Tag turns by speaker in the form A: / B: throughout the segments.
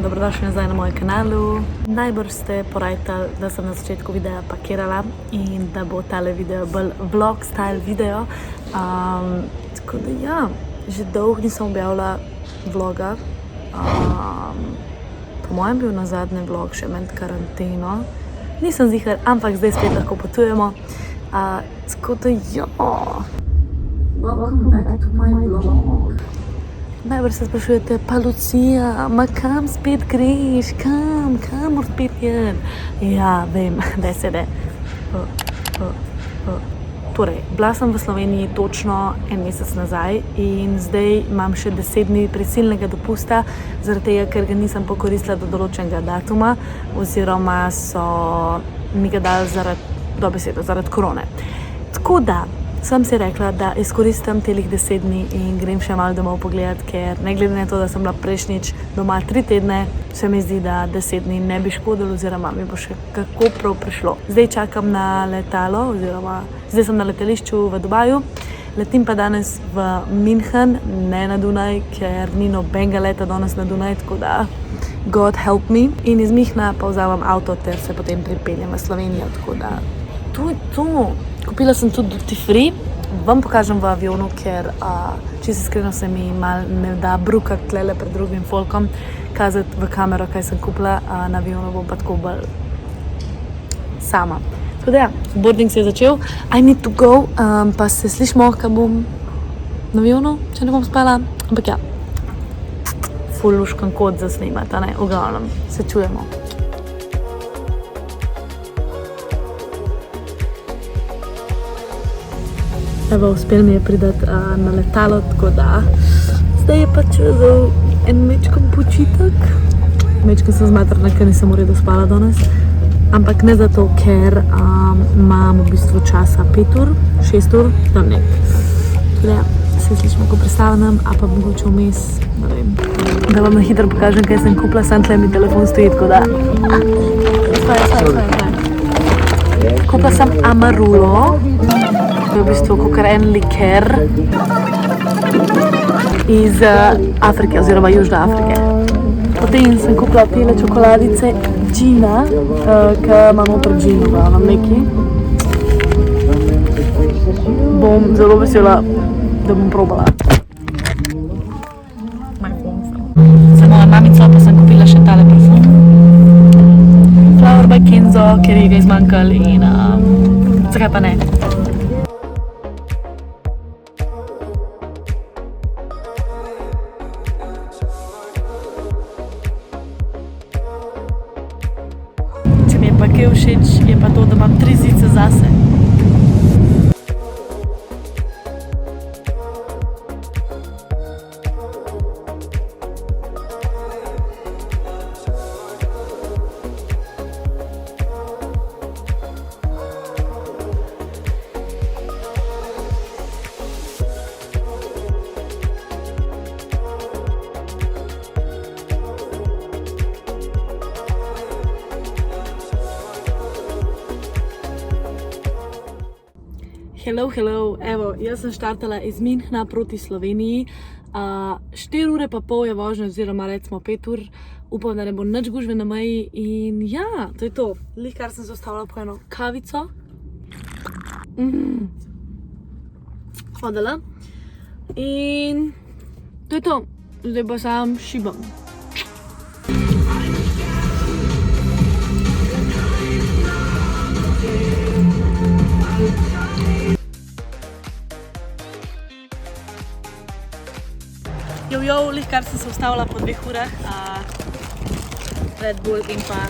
A: dobrodošli nazaj na mojem kanalu. Najbrž ste porajtali, da sem na začetku videa pakirala in da bo tale video bolj vlog style video. Tako da ja, že dolgo nisem objavila vloga. Po mojem bil na zadnji vlog še med karanteno. Nisem ziher, ampak zdaj spet lahko potujemo. Tako da ja. Welcome back to my vlog. Najbrž se sprašujete, pa Lucija, ma kam spet greš, kamor spet jen? Ja, vem, daj se de. Torej, bila sem v Sloveniji točno en mesec nazaj in zdaj imam še 10 dni prisilnega dopusta, zaradi tega, ker ga nisem pokoristila do določenega datuma, oziroma so mi ga dali zaradi korone. Tako da sem si rekla, da izkoristim telih 10 dni in grem še malo domov pogledat, ker ne glede na to, da sem bila prejšnjič doma 3 tedne, se mi zdi, da 10 dni ne bi škodilo oziroma mi bo še kako prav prišlo. Zdaj čakam na letalo oziroma zdaj sem na letališču v Dubaju. Letim pa danes v München, ne na Dunaj, ker ni nobenega leta danes na Dunaj, tako da God help me. In iz Münchna pa vzamem avto ter se potem pripeljem v Slovenijo, tako da to je to. Kupila sem tudi duty free, vam pokažem v avionu, ker čisto iskreno se mi mal ne da brukati tlele pred drugim folkom, kazati v kamero, kaj sem kupila, na avionu bom pa tako bolj sama. Tako da ja, boarding se je začel, I need to go, pa se slišimo, kaj bom na avionu, če ne bom spala, ampak ja, ful luškan kod za snimati, ne, v glavnem, se čujemo. Evo, uspel mi je pridati na letalo, tako da zdaj je pač en mečkam počitek. Mečkam sem zmatrana, ker nisem v redu spala danes, ampak ne zato, ker imam v bistvu časa 5 ur, 6 ur, tam nek. Tako da ja, se slišimo, ko predstavljam, a pa mogoče vmes, ne vem. Da vam na hitro pokažem, kaj sem kupila, sam tle mi telefon stoji, tako da kupila sem Amarulo. To je v bistvu kakor en liker iz Afrike oziroma Južne Afrike. Potem sem kupila tele čokoladice Gina, ki ima noter Gino, vam neki. Bom zelo vesela, da bom probala. Za mojo mamico pa sem kupila še tale parfum. Flower by Kenzo, ker je ga izmanjkal in zakaj pa ne. Pa kaj všeč je pa to, da imam 3 zice zase. Hello, evo, jaz sem štartala iz Münchna proti Sloveniji, 4 ure pa pol je vožnja, oziroma recimo 5 ur, upam, da ne bo nič gužve na meji in ja, to je to. Lih kar sem se ustavila po eno kavico. Hodala in to je to, zdaj pa sam šibam. Lih kar sem se ustavila po 2 urah, Red Bull in pa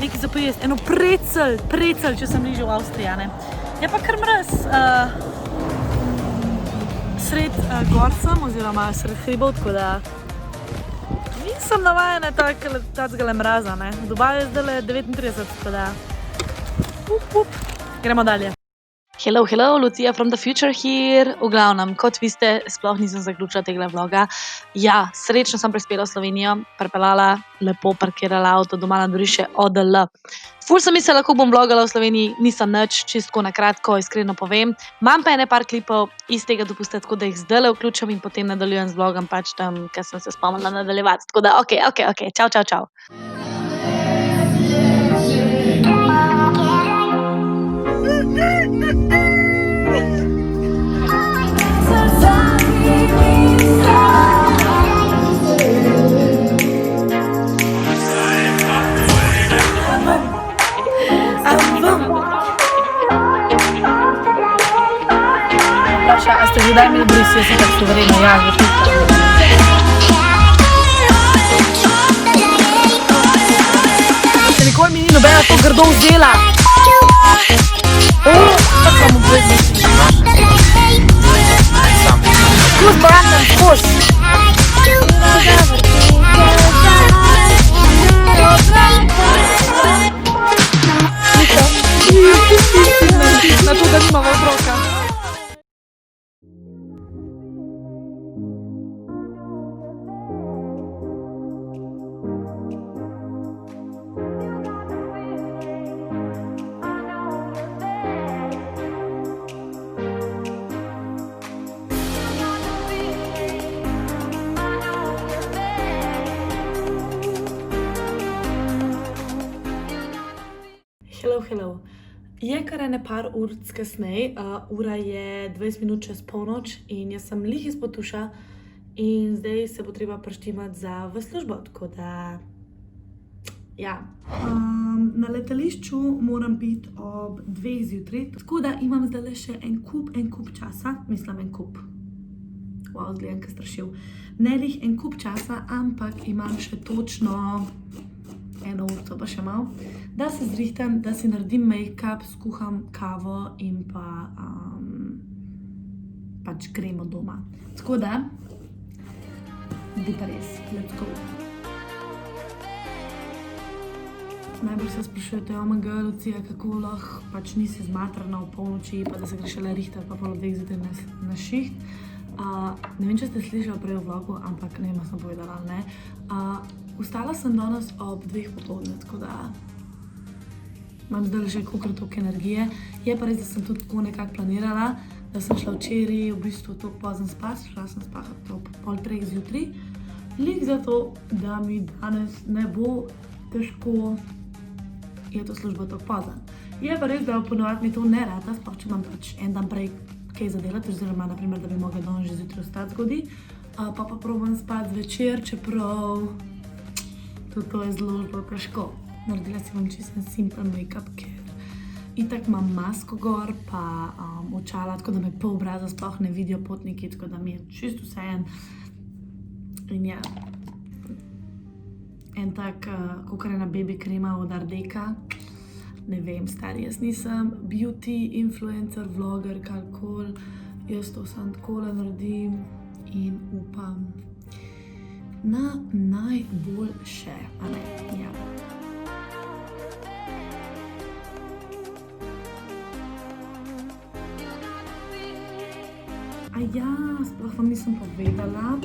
A: nekaj za pojesti, eno precelj, če sem bliže v Avstriji, ne. Je pa kar mraz, sred gor sem, oziroma sred hribov, tako da nisem navajena takega mraza, ne. V Dubaju je zdaj 39, tako da gremo dalje. Hello, hello, Lucija from the future here. V glavnem, kot viste, sploh nisem zaključila tega vloga. Ja, srečno sem prispela v Slovenijo, pripeljala, lepo parkirala avto doma na dvorišče ODL. Ful sem mislila, kako bom vlogala v Sloveniji, nisem nič, čistko na kratko, iskreno povem. Imam pa ene par klipov iz tega dopusta, tako da jih zdajle vključim in potem nadaljujem z vlogom pač tam, ker sem se spomnila nadaljevati. Tako da, ok, čau, čau, čau. A ste že kdaj imeli bris, jaz sem tako suverena, ja, že še nikoli mi ni nobena to grdo vzela. Tako sem obvezni. Skus, bratem, skus. Na to, da nimamo otroka. Hello. Je kar ene par ur kasneje, ura je 20 minut čez polnoč in jaz sem lih iz Potuša in zdaj se bo treba prištimati za v službo, tako da, ja. Na letališču moram biti ob 2 zjutraj, tako da imam zdaj še en kup časa, mislim en kup. Wow, zgledam, kaj strašil. Ne lih en kup časa, ampak imam še točno 1 urco pa še malo, da se zrihtam, da si naredim make-up, skuham kavo in pa pač gremo doma. Tako da, pa res, let's go. Najbolj se sprašujete, omg, Lucija, kako lahko pač nisi zmatrana v polnoči, pa da se greš šele rihtati, pa pol 2 zjutraj na šiht. Ne vem, če ste slišali prej v vlogu, ampak ne vem, sem povedala, ne. Vstala sem danes ob 2 popoldne, tako da imam zdaj že kolikor toliko energije. Je pa res, da sem tudi tako nekako planirala, da sem šla včeraj v bistvu toliko pozno spat, šla sem spat ob 2:30 zjutraj. Lik zato, da mi danes ne bo težko iti v službo toliko pozno. Je pa res, da ponovadi mi to ne rata, sploh če imam pač en dan prej kaj za delati, oziroma naprimer, da bi mogla danes že zjutraj vstati zgodaj, pa probam spati zvečer, čeprav tudi to je zelo težko. Naredila si bom čisto simple make-up, ker itak imam masko gor, pa očala, tako da me pol obraza sploh ne vidijo potniki, tako da mi je čisto vseeno. In ja, en tak, kakor ena baby krema od Ardeka, ne vem, stari, jaz nisem beauty influencer, vlogger, karkoli, jaz to samo takole naredim in upam na najboljše, a ne, ja. Ja, sploh vam nisem povedala,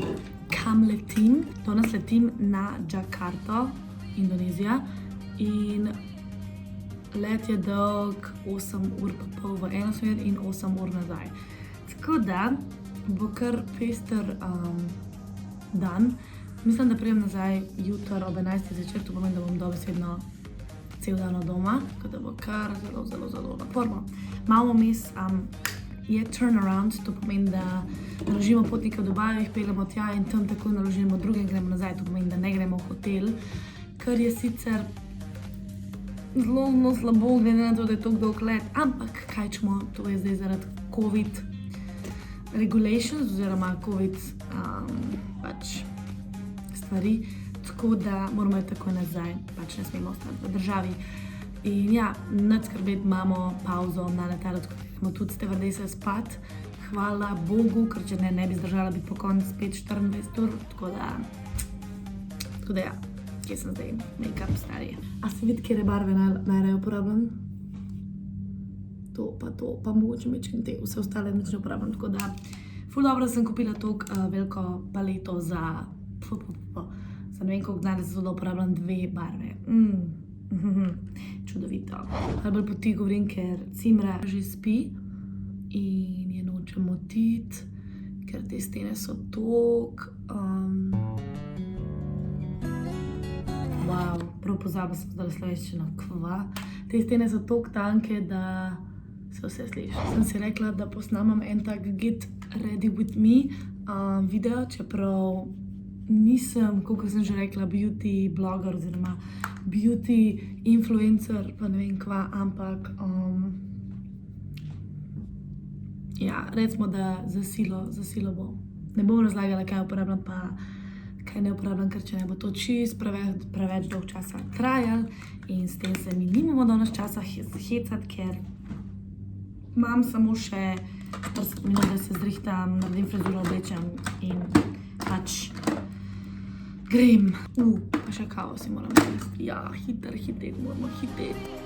A: kam letim. Danes letim na Jakarto, Indonezija, in let je dolg 8 ur pa pol v eno smer in 8 ur nazaj. Tako da bo kar pester dan. Mislim, da prijem nazaj jutro ob 11. zvečer, to pomeni, da bom dobesedno cel dan doma, tako da bo kar zelo naporno. Malo vmes je turnaround, to pomeni, da naložimo potnike v Dubaju, jih peljemo tja in tam takoj naložimo druge in gremo nazaj, to pomeni, da ne gremo v hotel, kar je sicer zelo slabo, glede na to, da je toliko dolg let, ampak kaj čemo, to je zdaj zaradi COVID regulations oziroma COVID pač stvari, tako da moramo iti takoj nazaj, pač ne smemo ostati v državi. In ja, nič skrbeti, imamo pauzo na letalu, tako da smo tudi stevardese spat, hvala Bogu, ker če ne bi zdržala biti po koncu spet 24 ur, tako da ja, kje sem zdaj, make-up stari. A se vidi, kjere barve najraje uporabljam? pa mogoče mečkim te, vse ostale nič ne uporabljam, tako da ful dobro, da sem kupila toliko veliko paleto za ne vem koliko denarja, zato da uporabljam 2 barve. Čudovito. Najbolj po ti govorim, ker Cimra že spi in je nočem motiti, ker te stene so toliko... Wow, prav pozabil sem zdaj slovenščino, kva. Te stene so toliko tanke, da se vse sliši. Sem si rekla, da posnamem en tak Get Ready With Me video, čeprav nisem, koliko sem že rekla, beauty blogger oziroma beauty influencer, pa ne vem kva, ampak ja, recimo, da za silo bo. Ne bom razlagala, kaj uporabljam, pa kaj ne uporabljam, ker če ne bo to čist preveč dolg časa trajal in s tem se mi nimamo danes časa hecati, ker imam samo še 40 minut, da se zrihtam, naredim frizuro, oblečem in pač grem. Pa še kavo si moram jesti. Ja, hiteti, moramo hiteti.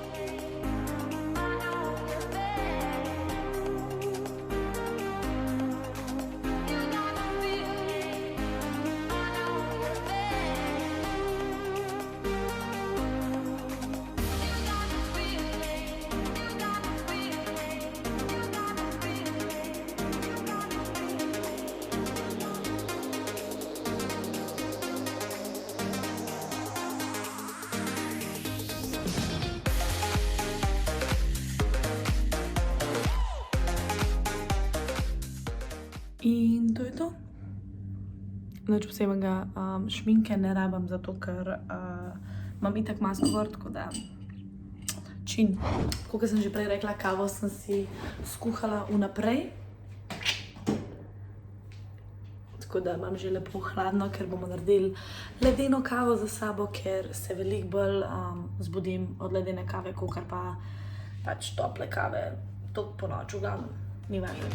A: In to je to. Nič posebnega šminke ne rabim, zato ker imam itak masko gor, tako da čin. Kot sem že prej rekla, kavo sem si skuhala vnaprej. Tako da imam že lepo hladno, ker bomo naredili ledeno kavo za sabo, ker se veliko bolj zbudim od ledene kave, kakor pa pač tople kave, toliko po noči, ni važno.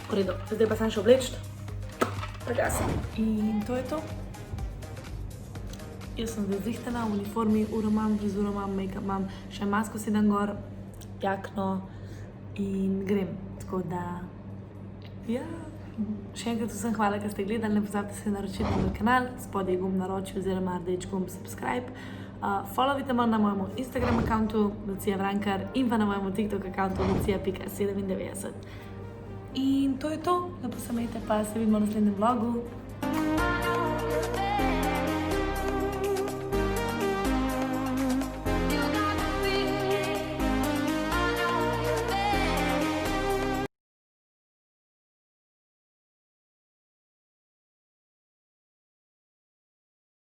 A: V redu, zdaj pa sem še obleči. Tako sem. In to je to. Jaz sem zdaj zrihtana v uniformi, uro imam, frizuro imam, make-up imam, še masko si dam gor, jakno in grem. Tako da, ja, še enkrat vsem hvala, ker ste gledali, ne pozabite se naročiti na moj kanal, spodaj je gumb naroči oziroma rdeč gumb subscribe. Followite me na mojem Instagram accountu Lucija Vrankar in pa na mojem TikTok accountu lucija.97. In to je to, lepo se imejte, pa se vidimo v naslednjem vlogu.